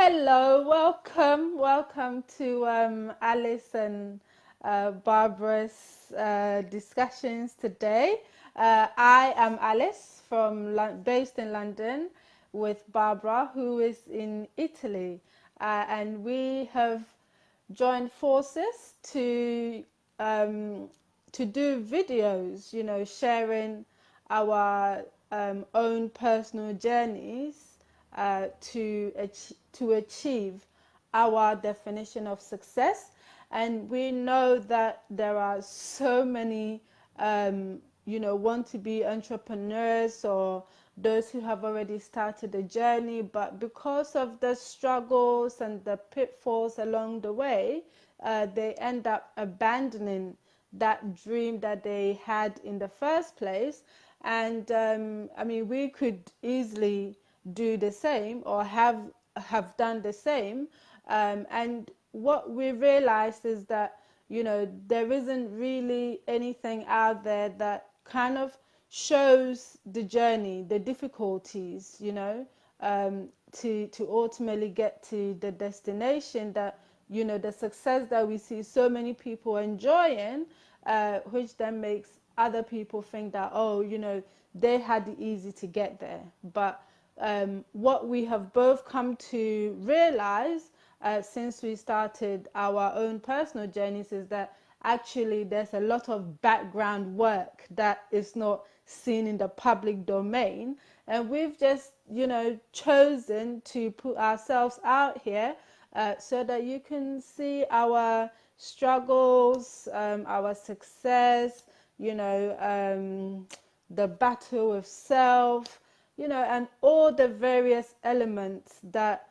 Hello, welcome to Alice and Barbara's discussions today. I am Alice based in London with Barbara, who is in Italy, and we have joined forces to do videos, sharing our own personal journeys to achieve our definition of success. And we know that there are so many, want to be entrepreneurs or those who have already started a journey, but because of the struggles and the pitfalls along the way, they end up abandoning that dream that they had in the first place. And we could easily do the same or have done the same. And what we realized is that there isn't really anything out there that kind of shows the journey, the difficulties, to ultimately get to the destination that the success that we see so many people enjoying, which then makes other people think that, oh, they had it easy to get there. But what we have both come to realize since we started our own personal journeys is that actually there's a lot of background work that is not seen in the public domain, and we've just chosen to put ourselves out here so that you can see our struggles, our success, the battle with self, and all the various elements that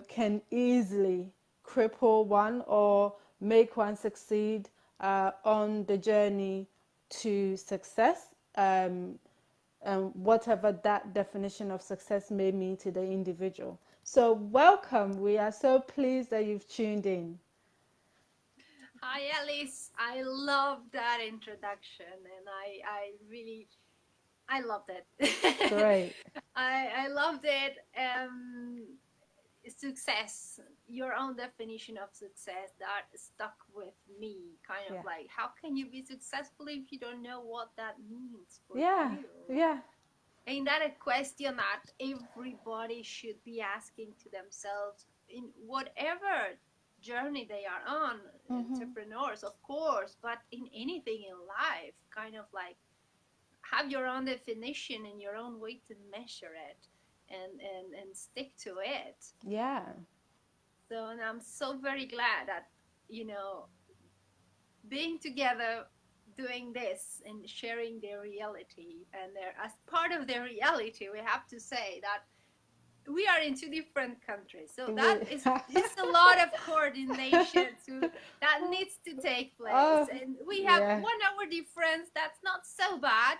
can easily cripple one or make one succeed on the journey to success, and whatever that definition of success may mean to the individual. So, welcome. We are so pleased that you've tuned in. Hi, Alice. I love that introduction, and I loved it. Great. I loved it. Success, your own definition of success, that stuck with me. Kind of Yeah. like, how can you be successful if you don't know what that means for Yeah. you? Yeah. Ain't that a question that everybody should be asking to themselves in whatever journey they are on? Mm-hmm. Entrepreneurs, of course, but in anything in life, kind of like have your own definition and your own way to measure it and stick to it. Yeah. So, and I'm so very glad that, you know, being together doing this and sharing their reality, and their as part of their reality we have to say that we are in two different countries, so that We, is a lot of coordination that needs to take place, oh, and we have yeah. 1 hour difference. That's not so bad,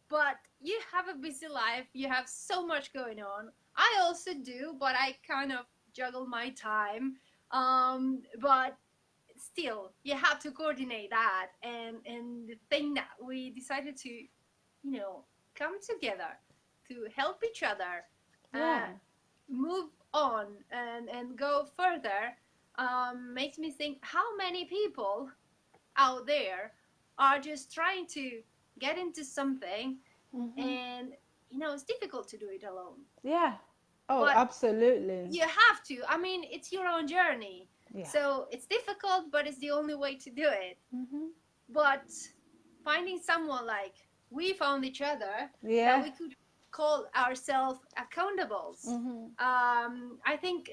but you have a busy life, you have so much going on. I also do, but I kind of juggle my time. But still you have to coordinate that, and the thing that we decided to, come together to help each other Yeah. move on and go further, makes me think how many people out there are just trying to get into something, Mm-hmm. and it's difficult to do it alone, Yeah. Oh, but absolutely. you have to. I mean, it's your own journey, Yeah. so it's difficult, but it's the only way to do it. Mm-hmm. But finding someone like we found each other, that Yeah. we could call ourselves accountables. Mm-hmm. I think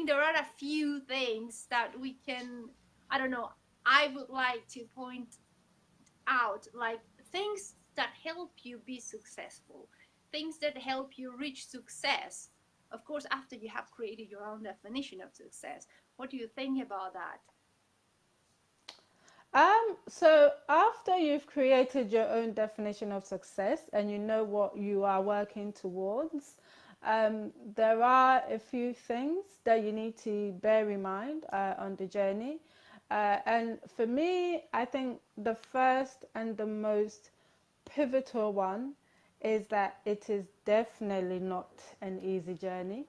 there are a few things that we can, I don't know, I would like to point out, like things that help you be successful, things that help you reach success. Of course, after you have created your own definition of success, what do you think about that? So after you've created your own definition of success and you know what you are working towards, there are a few things that you need to bear in mind on the journey. And for me, I think the first and the most pivotal one is that it is definitely not an easy journey.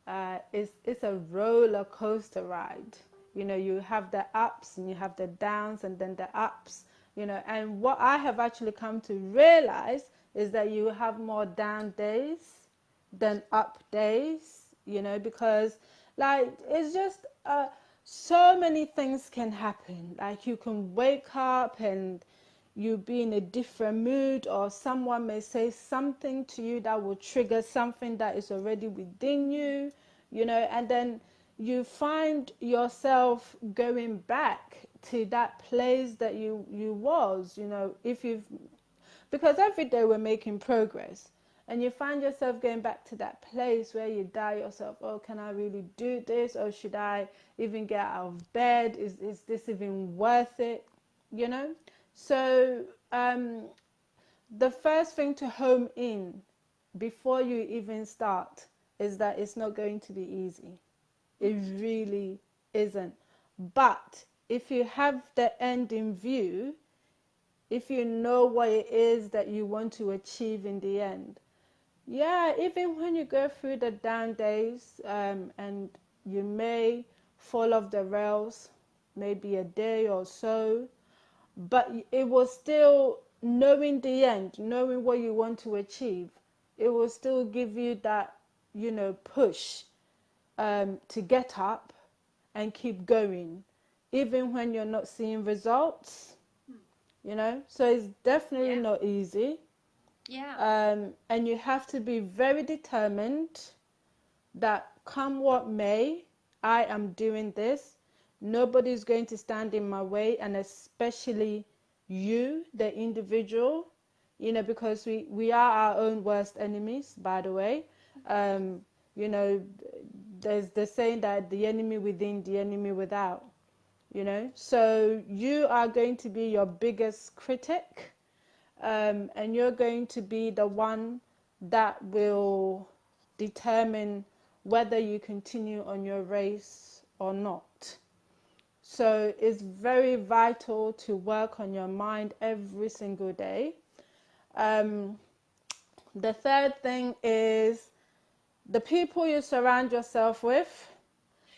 it's a roller coaster ride. You know, you have the ups and you have the downs and then the ups, you know. And what I have actually come to realize is that you have more down days than up days, you know, because like it's just so many things can happen. Like you can wake up and you be in a different mood, or someone may say something to you that will trigger something that is already within you, you know, and then you find yourself going back to that place that you was, you know, if you've, because every day we're making progress, and you find yourself going back to that place where you doubt yourself. Oh, can I really do this? Or should I even get out of bed? Is this even worth it? You know? So the first thing to home in before you even start is that it's not going to be easy. It really isn't. But if you have the end in view, if you know what it is that you want to achieve in the end, yeah, even when you go through the down days, and you may fall off the rails, maybe a day or so, but it will still, knowing the end, knowing what you want to achieve, it will still give you that, you know, push to get up and keep going, even when you're not seeing results, you know. So it's definitely Yeah. not easy. Yeah. And you have to be very determined that come what may, I am doing this. Nobody's going to stand in my way, and especially you, the individual, you know, because we are our own worst enemies, by the way. You know, there's the saying that the enemy within, the enemy without, you know. So you are going to be your biggest critic, and you're going to be the one that will determine whether you continue on your race or not. So it's very vital to work on your mind every single day. Um, the third thing is the people you surround yourself with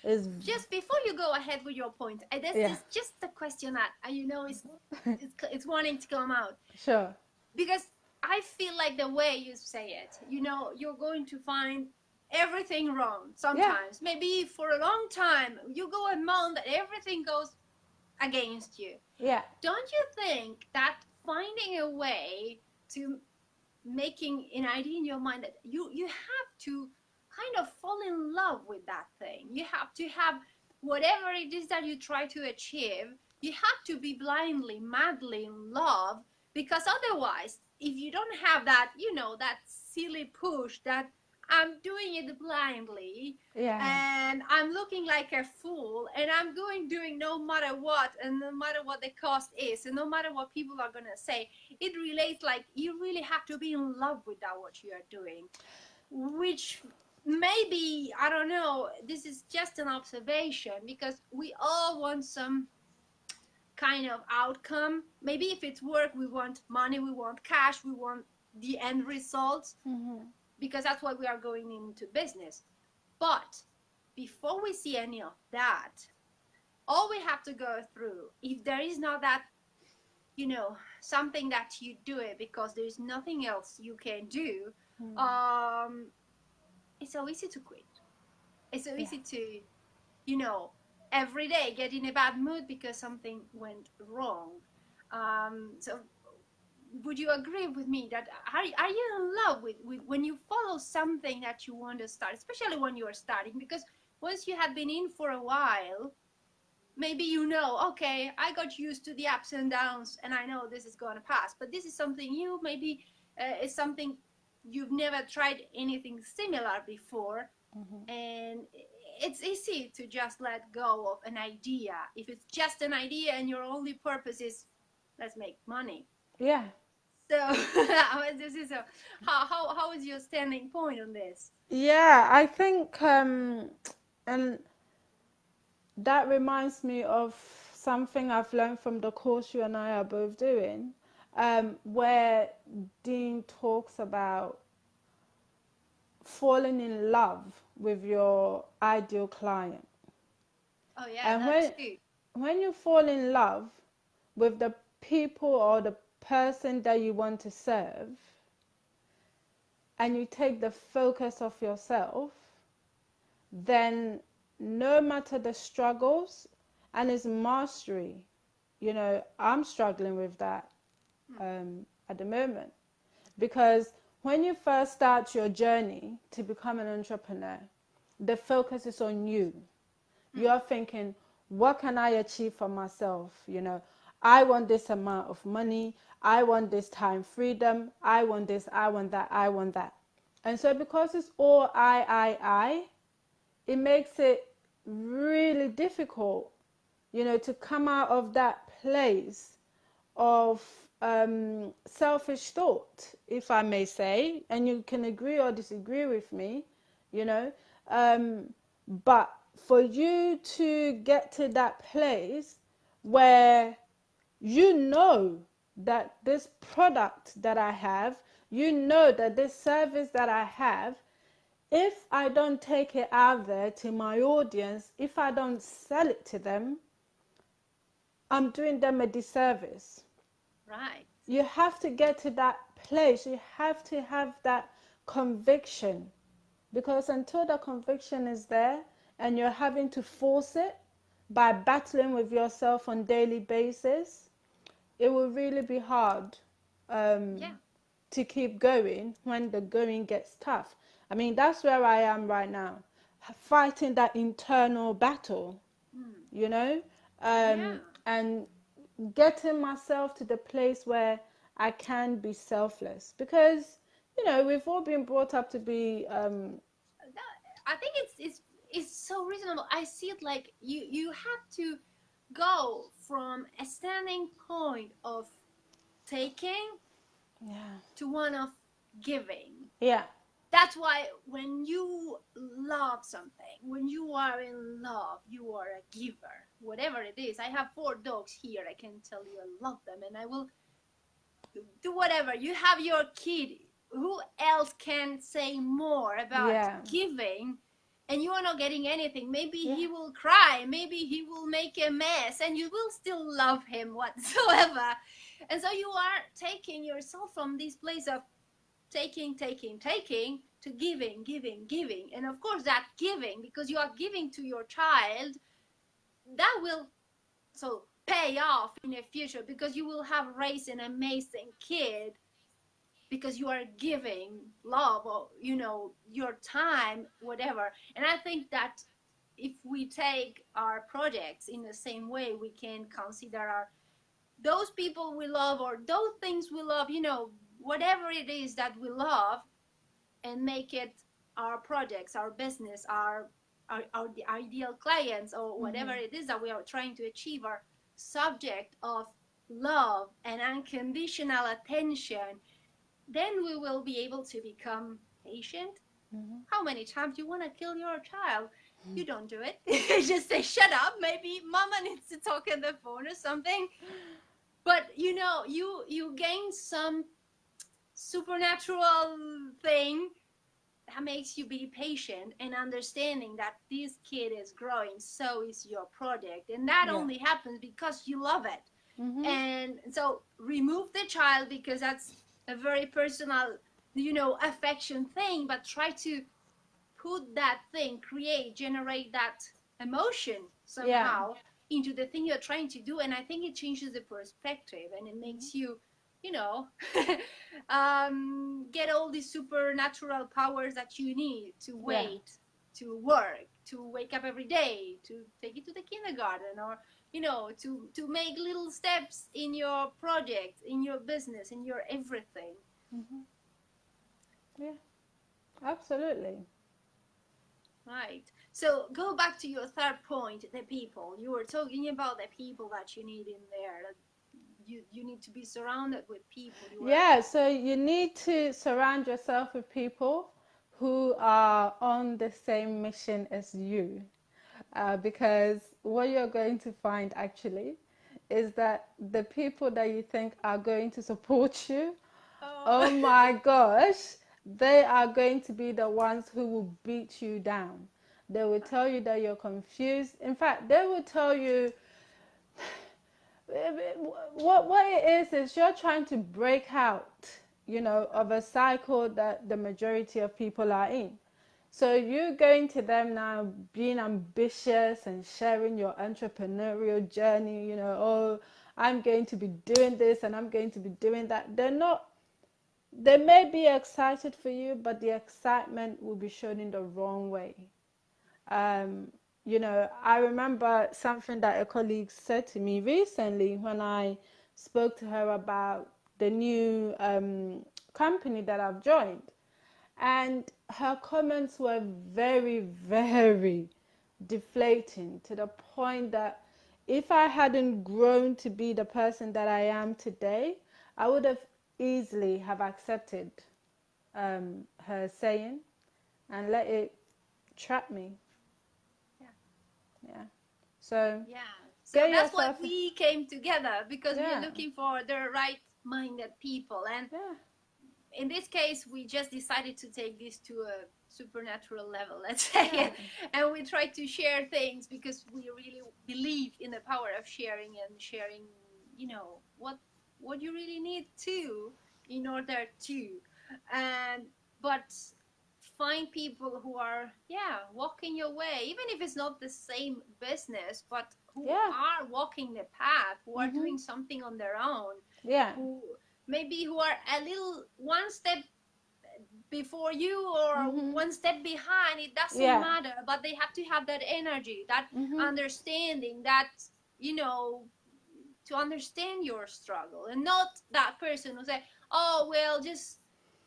is, Just before you go ahead with your point, this yeah, is just a question that you know it's wanting to come out, sure, because I feel like the way you say it, you know, you're going to find everything wrong yeah, sometimes. Maybe for a long time, you go a month and everything goes against you. yeah, Don't you think that finding a way to making an idea in your mind that you have to kind of fall in love with that thing. You have to have whatever it is that you try to achieve, you have to be blindly, madly in love, because otherwise, if you don't have that, you know, that silly push that I'm doing it blindly yeah, and I'm looking like a fool and I'm doing no matter what, and no matter what the cost is, and no matter what people are gonna say, it relates like you really have to be in love with that what you are doing, which maybe, I don't know, this is just an observation, because we all want some kind of outcome. Maybe if it's work, we want money, we want cash, we want the end results, because that's why we are going into business. But before we see any of that, all we have to go through, if there is not that, you know, something that you do it because there's nothing else you can do, um it's so easy to quit. It's so yeah, easy to, you know, every day get in a bad mood because something went wrong. So would you agree with me that are you in love with when you follow something that you want to start, especially when you are starting? Because once you have been in for a while, maybe you know, okay, I got used to the ups and downs and I know this is going to pass, but this is something new. Maybe it's something you've never tried anything similar before, and it's easy to just let go of an idea if it's just an idea and your only purpose is let's make money. yeah. So this is a, how is your standing point on this? Yeah, I think, and that reminds me of something I've learned from the course you and I are both doing, where Dean talks about falling in love with your ideal client. Oh yeah, And that too. when you fall in love with the people or the person that you want to serve, and you take the focus of yourself, then no matter the struggles, and it's mastery. I'm struggling with that at the moment, because when you first start your journey to become an entrepreneur, the focus is on you. You're thinking, what can I achieve for myself? I want this amount of money. I want this time freedom. I want this. I want that. I want that. And so, because it's all I, it makes it really difficult, to come out of that place of selfish thought, if I may say, and you can agree or disagree with me, you know. But for you to get to that place where you know that this product that I have, that this service that I have, if I don't take it out there to my audience, if I don't sell it to them, I'm doing them a disservice. Right. You have to get to that place. You have to have that conviction, because until the conviction is there and you're having to force it by battling with yourself on daily basis, it will really be hard Yeah. to keep going when the going gets tough. I mean, that's where I am right now, fighting that internal battle, Mm. you know, Yeah. and getting myself to the place where I can be selfless, because we've all been brought up to be I think it's so reasonable. I see it like you have to go from a standing point of taking yeah, to one of giving. yeah, That's why when you love something, when you are in love, you are a giver. Whatever it is. I have 4 dogs here. I can tell you I love them and I will do whatever. You have your kid. Who else can say more about yeah, giving? And you are not getting anything. Maybe yeah, he will cry. Maybe he will make a mess, and you will still love him whatsoever. And so you are taking yourself from this place of taking, taking, taking to giving, giving, giving. And of course, that giving, because you are giving to your child, that will so pay off in the future because you will have raised an amazing kid because you are giving love or your time, whatever. And I think that if we take our projects in the same way, we can consider our those people we love or those things we love, whatever it is that we love, and make it our projects, our business, our the ideal clients, or whatever it is that we are trying to achieve, our subject of love and unconditional attention, then we will be able to become patient. How many times you want to kill your child? You don't do it. You just say, shut up. Maybe mama needs to talk on the phone or something. But you gain some supernatural thing that makes you be patient and understanding that this kid is growing, so is your project. And that yeah. only happens because you love it. Mm-hmm. And so remove the child because that's a very personal, affection thing, but try to put that thing, generate that emotion Yeah. somehow into the thing you're trying to do. And I think it changes the perspective and it makes you, you know, get all these supernatural powers that you need to Yeah. wait, to work, to wake up every day, to take it to the kindergarten, or to make little steps in your project, in your business, in your everything. Yeah. Absolutely. Right. So go back to your third point, the people. You were talking about the people that you need in there. That you need to be surrounded with people. You are Yeah, so you need to surround yourself with people who are on the same mission as you. Because what you're going to find actually is that the people that you think are going to support you, oh oh my gosh, they are going to be the ones who will beat you down. They will tell you that you're confused. In fact, they will tell you what it is you're trying to break out, of a cycle that the majority of people are in. So you're going to them now being ambitious and sharing your entrepreneurial journey, oh, I'm going to be doing this and I'm going to be doing that. They're not, they may be excited for you, but the excitement will be shown in the wrong way. Um, I remember something that a colleague said to me recently when I spoke to her about the new company that I've joined. And her comments were very, very deflating, to the point that if I hadn't grown to be the person that I am today, I would have easily have accepted her saying and let it trap me. Yeah. Yeah. So Yeah. So get that's why yourself. we came together, because we are Yeah. looking for the right-minded people. And Yeah. in this case, we just decided to take this to a supernatural level, let's say Yeah. it. And we try to share things because we really believe in the power of sharing, and sharing, what you really need to in order to. And but find people who are, yeah, walking your way, even if it's not the same business, but who Yeah. are walking the path, who are Mhm. doing something on their own, Yeah. who maybe who are a little one step before you or Mhm. one step behind. It doesn't Yeah. matter, but they have to have that energy, that Mhm. understanding, that, you know to understand your struggle, and not that person who say, oh well, just,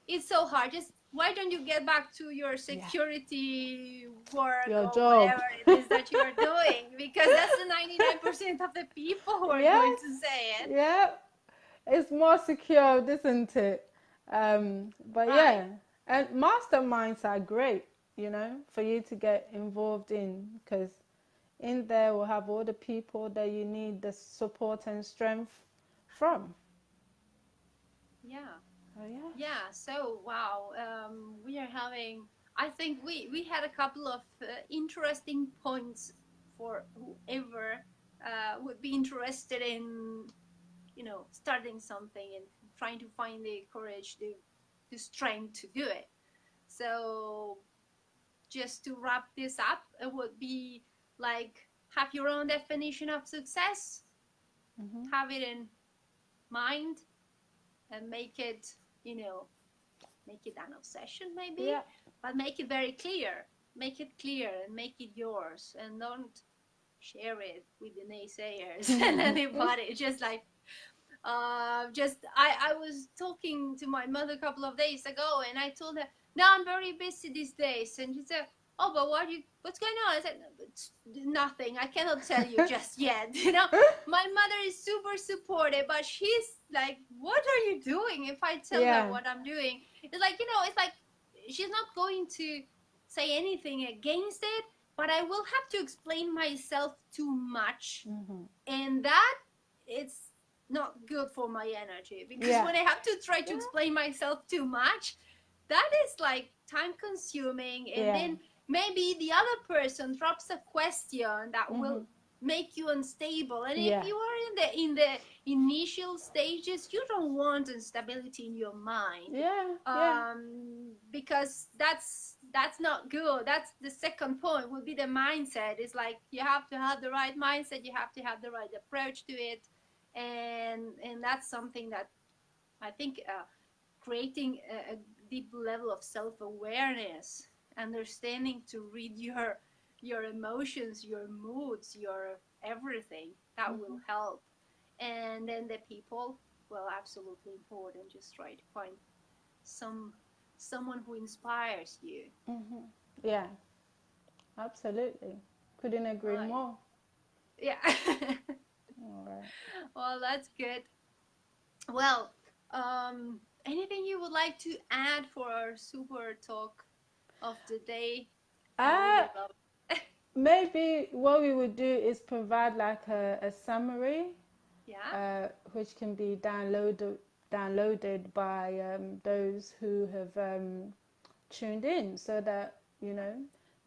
it's so hard, just why don't you get back to your Yeah. security work Your or job. whatever it is that you are doing, because that's the 99% of the people who are going Yes. to say it. Yeah. It's more secure, isn't it? But Right. yeah, and masterminds are great, for you to get involved in, because in there we'll have all the people that you need the support and strength from. Yeah. Oh yeah. Yeah, so wow, we are having. I think we had a couple of interesting points for whoever would be interested in, starting something and trying to find the courage, the strength to do it. So just to wrap this up, it would be like, have your own definition of success, Mhm. have it in mind, and make it, you know, make it an obsession maybe, Yeah. but make it very clear, make it clear and make it yours, and don't share it with the naysayers and anybody. Just like, I was talking to my mother a couple of days ago, and I told her, now I'm very busy these days, and she said, oh, but what's going on? I said, "No, it's nothing, I cannot tell you just yet." My mother is super supportive, but she's like, what are you doing? If I tell her Yeah. what I'm doing, it's like she's not going to say anything against it, but I will have to explain myself too much, Mhm. and that, it's not good for my energy, because Yeah. when I have to try to Yeah. explain myself too much, that is like time consuming, and Yeah. then maybe the other person drops a question that will Mhm. make you unstable, and if Yeah. you are in the initial stages, you don't want instability in your mind, Yeah. Yeah. because that's not good. That's the second point, would be the mindset. It's like, you have to have the right mindset, you have to have the right approach to it, and that's something that I think, creating a deep level of self-awareness, understanding to read your emotions, your moods, your everything, that will Mhm. help. And then the people, well, absolutely important. Just try to find some someone who inspires you. Mhm. Yeah. Absolutely. Couldn't agree Right. more. Yeah. All right. Well, that's good. Well, anything you would like to add for our super talk of the day? I Uh, really love Maybe what we would do is provide like a summary, Yeah. which can be downloaded downloaded by those who have tuned in, so that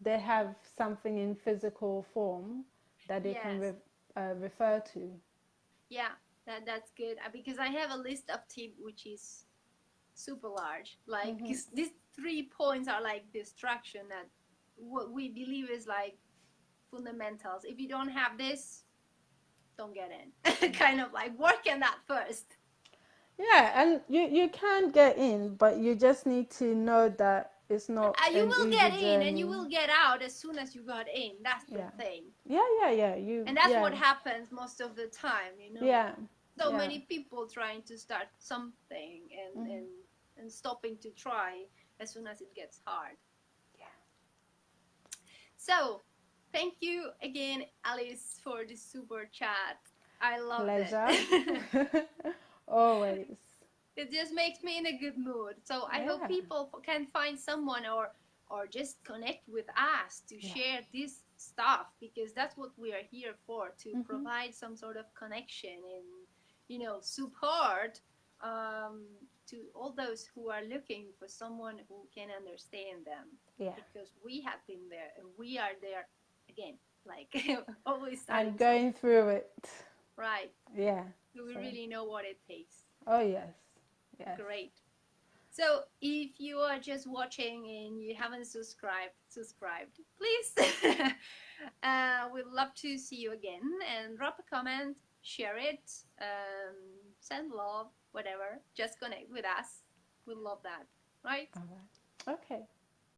they have something in physical form that they can Yes. refer to. Yeah, that's good. Because I have a list of tips which is super large. Like, Hmm. 'cause these 3 points are like distraction that what we believe is like fundamentals. If you don't have this, don't get in. Kind of like work on that first. Yeah, and you can get in, but you just need to know that it's not You an will easy get in and you journey. will get out as soon as you got in. That's the Yeah, thing. yeah. And that's what happens most of the time. Yeah, So yeah. many people trying to start something and, Mhm. and, and stopping to try as soon as it gets hard. Yeah. So, thank you again, Alice, for this super chat. I loved Pleasure. it. Always. It just makes me in a good mood. So I hope Yeah, people can find someone or just connect with us to yeah. share this stuff, because that's what we are here for, to Hmm. provide some sort of connection and support, um, to all those who are looking for someone who can understand them, Yeah. because we have been there and we are there again, like always And starting going something, through it. right? Yeah. So we So, really know what it takes. oh yes, yes. Great. So if you are just watching and you haven't subscribed, please. We'd love to see you again, and drop a comment, share it, send love, whatever. Just connect with us. We love that, right? All right. Okay.